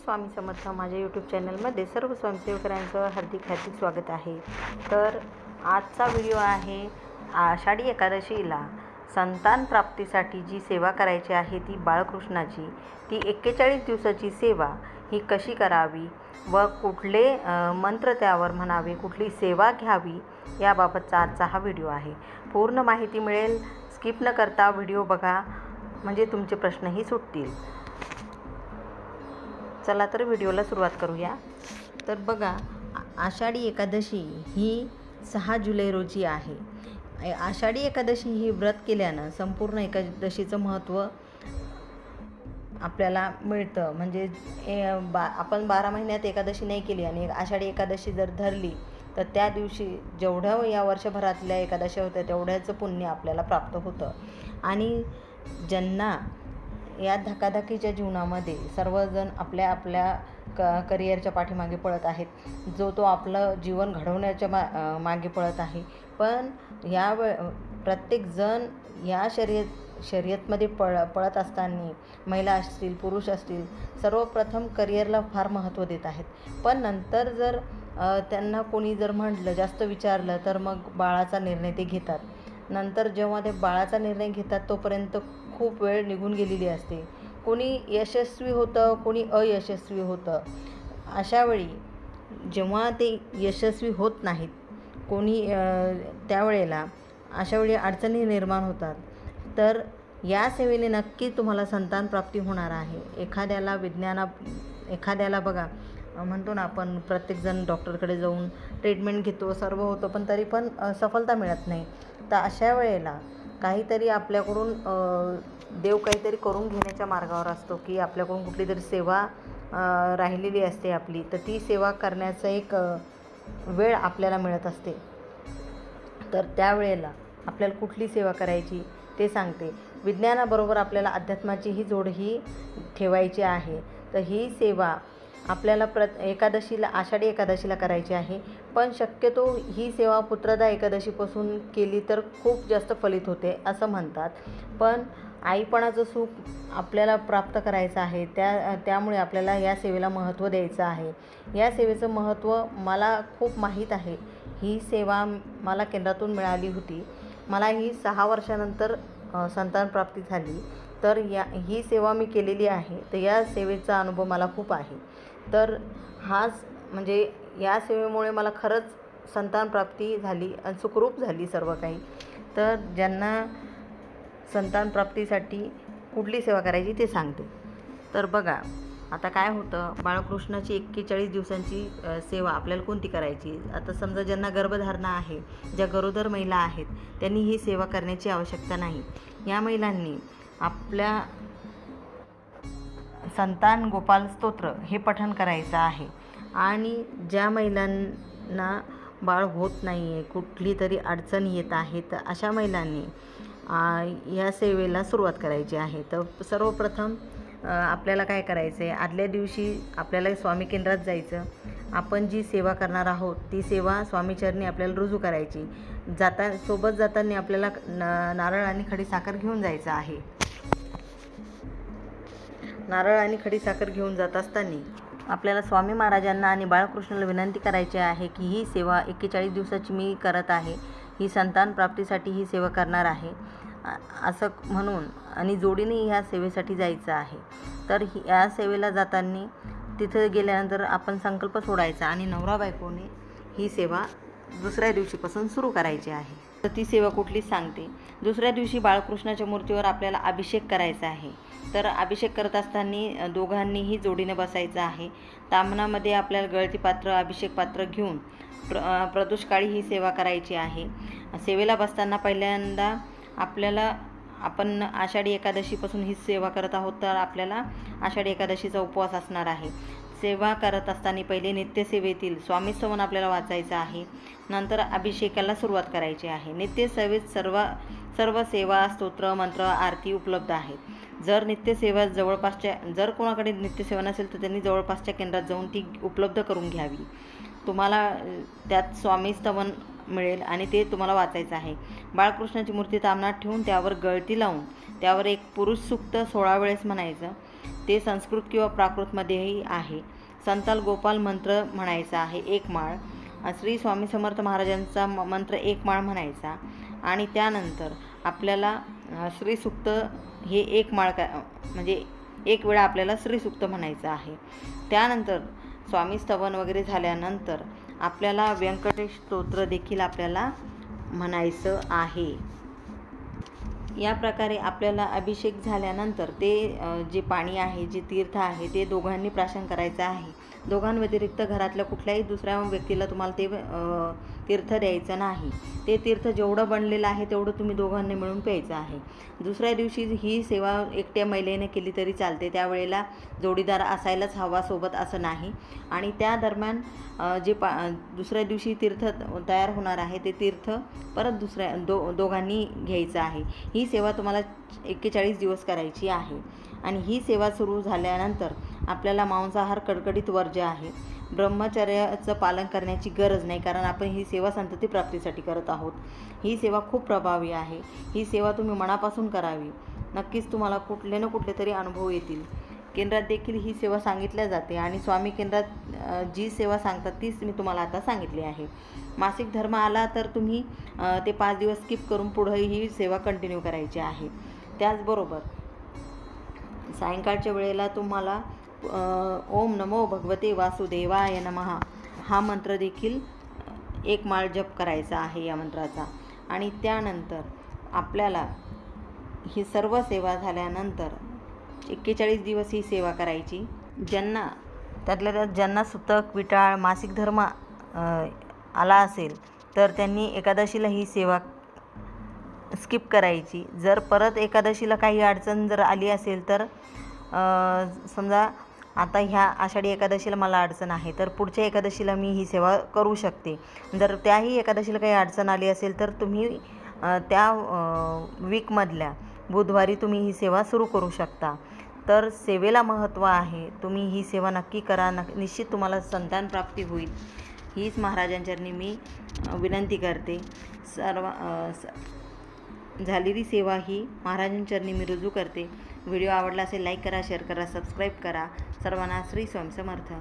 स्वामी समर्थ माझ्या यूट्यूब चॅनलमध्ये सर्व स्वयंसेवकांचं हार्दिक स्वागत आहे। तर आजचा व्हिडिओ आहे आषाढी एकादशीला संतान प्राप्तीसाठी जी सेवा करायची आहे ती बाळकृष्णाची, ती 41 दिवसाची सेवा ही कशी करावी व कुठले मंत्र त्यावर म्हणावे, कुठली सेवा घ्यावी याबाबतचा आजचा हा व्हिडिओ आहे। पूर्ण माहिती मिळेल, स्किप न करता व्हिडिओ बघा म्हणजे तुमचे प्रश्नही सुटतील। चला तर व्हिडिओला सुरुवात करूया। तर बघा, आषाढी एकादशी ही 6 जुलै रोजी आहे। आषाढी एकादशी ही व्रत केल्यानं संपूर्ण एकादशीचं महत्त्व आपल्याला मिळतं। म्हणजे आपण 12 महिन्यात एकादशी नाही केली आणि आषाढी एकादशी जर धरली तर त्या दिवशी जेवढं या वर्षभरातल्या एकादशी होत्या तेवढ्याचं पुण्य आपल्याला प्राप्त होतं। आणि ज्यांना या धकाधकीच्या जीवनामध्ये सर्वजण आपल्या आपल्या करिअरच्या पाठीमागे पळत आहेत, जो तो आपलं जीवन घडवण्याच्या मागे पळत आहे, पण प्रत्येकजण या शर्यतमध्ये पळत असताना महिला असतील पुरुष असतील सर्वप्रथम करिअरला फार महत्त्व देत आहेत। पण नंतर जर त्यांना कोणी जर म्हटलं, जास्त विचारलं तर मग बाळाचा निर्णय ते घेतात। नंतर जेव्हा ते बाळाचा निर्णय घेतात तोपर्यंत खूप वेळ निघून गेलेली असते। कोणी यशस्वी होतं, कोणी अयशस्वी होतं। अशावेळी जेव्हा ते यशस्वी होत नाहीत कोणी त्यावेळेला अशावेळी अडचणी निर्माण होतात। तर या सेवेने नक्की तुम्हाला संतान प्राप्ती होणार आहे। एखाद्याला बघा, म्हणतो ना आपण, प्रत्येकजण डॉक्टरकडे जाऊन ट्रीटमेंट घेतो, सर्व होतं, पण तरी पण सफलता मिळत नाही। तर अशा वेळेला काहीतरी आपल्याकडून देव काहीतरी करून घेण्याच्या मार्गावर असतो, की आपल्याकडून कुठली तरी सेवा राहिलेली असते आपली, तर ती सेवा करण्याचं एक वेळ आपल्याला मिळत असते। तर त्यावेळेला आपल्याला कुठली सेवा करायची ते सांगते। विज्ञानाबरोबर आपल्याला अध्यात्माचीही जोडही ठेवायची आहे। तर ही सेवा आपल्याला एकादशीला, आषाढी एकादशीला करायची आहे। पण शक्यतो ही सेवा पुत्रदा एकादशीपासून केली तर खूप जास्त फलित होते असं म्हणतात। पण आईपणाचं सुख आपल्याला प्राप्त करायचं आहे, त्यामुळे आपल्याला या सेवेला महत्त्व द्यायचं आहे। या सेवेचं महत्त्व मला खूप माहीत आहे। ही सेवा मला केंद्रातून मिळाली होती। मला ही 6 वर्षानंतर संतान प्राप्ती झाली। तर ही सेवा मी केलेली आहे। तर या सेवेचा अनुभव मला खूप आहे। तर म्हणजे या सेवेमुळे मला खरंच संतान प्राप्ती झाली आणि सुखरूप झाली सर्व काही। तर ज्यांना संतान प्राप्तीसाठी कुठली सेवा करायची ते सांगते। तर बघा, आता काय होतं, बाळकृष्णाची 41 दिवसांची सेवा आपल्याला कोणती करायची? आता समजा ज्यांना गर्भधारणा आहे, ज्या गरोदर महिला आहेत, त्यांनी ही सेवा करण्याची आवश्यकता नाही। या महिलांनी आपल्या संतान गोपाल स्तोत्र हे पठण करायचं आहे। आणि ज्या महिलांना बाळ होत नाही आहे, कुठली तरी अडचण येत आहे, तर अशा महिलांनी या सेवेला सुरुवात करायची आहे। तर सर्वप्रथम आपल्याला काय करायचं आहे, आदल्या दिवशी आपल्याला स्वामी केंद्रात जायचं। आपण जी सेवा करणार आहोत ती सेवा स्वामीचरणी आपल्याला रुजू करायची। सोबत जाताना आपल्याला नारळ आणि खडीसाखर घेऊन जायचं आहे। नारळ आणि खडीसाखर घेऊन जात असताना आपल्याला स्वामी महाराजांना आणि बाळकृष्णाला विनंती करायची आहे की ही सेवा 41 दिवसाची मी करत आहे, ही संतान प्राप्तीसाठी ही सेवा करणार आहे असं म्हणून, आणि जोडीने ह्या सेवेसाठी जायचं आहे। तर या सेवेला जाताना तिथे गेल्यानंतर आपण संकल्प सोडायचा आणि नवरा बायकोने ही सेवा दुसऱ्या दिवशीपासून सुरू करायची आहे। तर ती सेवा कुठली सांगते। दुसऱ्या दिवशी बाळकृष्णाच्या मूर्तीवर आपल्याला अभिषेक करायचा आहे। तर अभिषेक करत असताना दोघांनीही जोडीने बसायचं आहे। ताम्हणामध्ये आपल्याला गळती पात्र, अभिषेक पात्र घेऊन प्रदोषकाळी ही सेवा करायची आहे। सेवेला बसताना पहिल्यांदा आपण आषाढी एकादशीपासून ही सेवा करत आहोत, तर आपल्याला आषाढी एकादशीचा उपवास असणार आहे। सेवा करत असताना पहिले नित्यसेवेतील स्वामी स्तवन आपल्याला वाचायचं आहे। नंतर अभिषेकाला सुरुवात करायची आहे। नित्यसेवेत सर्व सेवा, स्तोत्र, मंत्र, आरती उपलब्ध आहेत। जर कोणाकडे नित्यसेवा नसेल तर त्यांनी जवळपासच्या केंद्रात जाऊन ती उपलब्ध करून घ्यावी। तुम्हाला त्यात स्वामी स्तवन मिळेल आणि ते तुम्हाला वाचायचं आहे। बाळकृष्णाची मूर्ती ताम्हणात ठेवून त्यावर गळती लावून त्यावर एक पुरुष सूक्त 16 वेळेस म्हणायचं। ते संस्कृत किंवा प्राकृतमध्येही आहे. संताल गोपाल मंत्र म्हणायचा आहे 1 माळ. श्री स्वामी समर्थ महाराजांचा मंत्र 1 माळ म्हणायचा आणि त्यानंतर आपल्याला श्रीसूक्त हे 1 माळ म्हणजे 1 वेळा आपल्याला श्रीसूक्त म्हणायचं आहे. त्यानंतर स्वामी स्तवन वगैरे झाल्यानंतर आपल्याला व्यंकटेश स्तोत्र देखील आपल्याला म्हणायचं आहे. या प्रकारे आपल्याला अभिषेक झाल्यानंतर ते जे पाणी आहे, जे तीर्थ आहे, ते दोघांनी प्राशन करायचं आहे. दोघांव्यतिरिक्त घरातल्या कुठल्याही दुसऱ्या व्यक्तीला तुम्हाला ते तीर्थ द्यायचं नाही. ते तीर्थ जेवढं बनलेलं आहे तेवढं तुम्ही दोघांनी मिळून प्यायचं आहे. दुसऱ्या दिवशी ही सेवा एकट्या महिलेने केली तरी चालते. त्यावेळेला जोडीदार असायलाच हवा सोबत असं नाही. आणि त्या दरम्यान जे दुसऱ्या दिवशी तीर्थ तयार होणार आहे ते तीर्थ परत दोघांनी घ्यायचं आहे. ही सेवा तुम्हाला 41 दिवस करायची आहे. आणि ही सेवा सुरू झाल्यानंतर आपल्याला मांसाहार कडकडीत वर्ज्य आहे. ब्रह्मचर्याचं पालन करण्याची गरज नाही, कारण आपण ही सेवा संतती प्राप्तीसाठी करत आहोत. ही सेवा खूप प्रभावी आहे. ही सेवा तुम्ही मनापासून करावी. नक्कीच तुम्हाला कुठले ना कुठले तरी अनुभव येतील. केंद्रात देखील ही सेवा सांगितल्या जाते आणि स्वामी केंद्रात जी सेवा सांगतात तीच मी तुम्हाला आता सांगितली आहे. मासिक धर्म आला तर तुम्ही ते 5 दिवस स्किप करून पुढे ही सेवा कंटिन्यू करायची आहे. त्याचबरोबर सायंकाळच्या वेळेला तुम्हाला ओम नमो भगवते वासुदेवाय नमः हा मंत्र देखील 1 माळ जप करायचा आहे या मंत्राचा. आणि त्यानंतर आपल्याला ही सर्व सेवा झाल्यानंतर 41 दिवस ही सेवा करायची. ज्यांना सुतक, विटाळ, मासिक धर्म आला असेल तर त्यांनी एकादशीला ही सेवा स्किप करायची. जर परत एकादशीला काही अडचण जर आली असेल तर समजा आता ह्या आषाढी एकादशीला मला अडचण आहे तर पुढच्या एकादशीला मी ही सेवा करू शकते. जर त्याही एकादशीला काही अडचण आली असेल तर तुम्ही त्या वीकमधल्या बुधवारी तुम्ही ही सेवा सुरू करू शकता. तर सेवेला महत्त्व आहे. तुम्ही ही सेवा नक्की करा. निश्चित तुम्हाला संतान प्राप्ती होईल. हीच महाराजांचरणी मी विनंती करते. झालेली सेवा ही महाराजांचरणी मी रुजू करते. व्हिडिओ आवडला असेल लाईक करा, शेअर करा, सबस्क्राईब करा. सर्वांना श्री स्वामी समर्थ.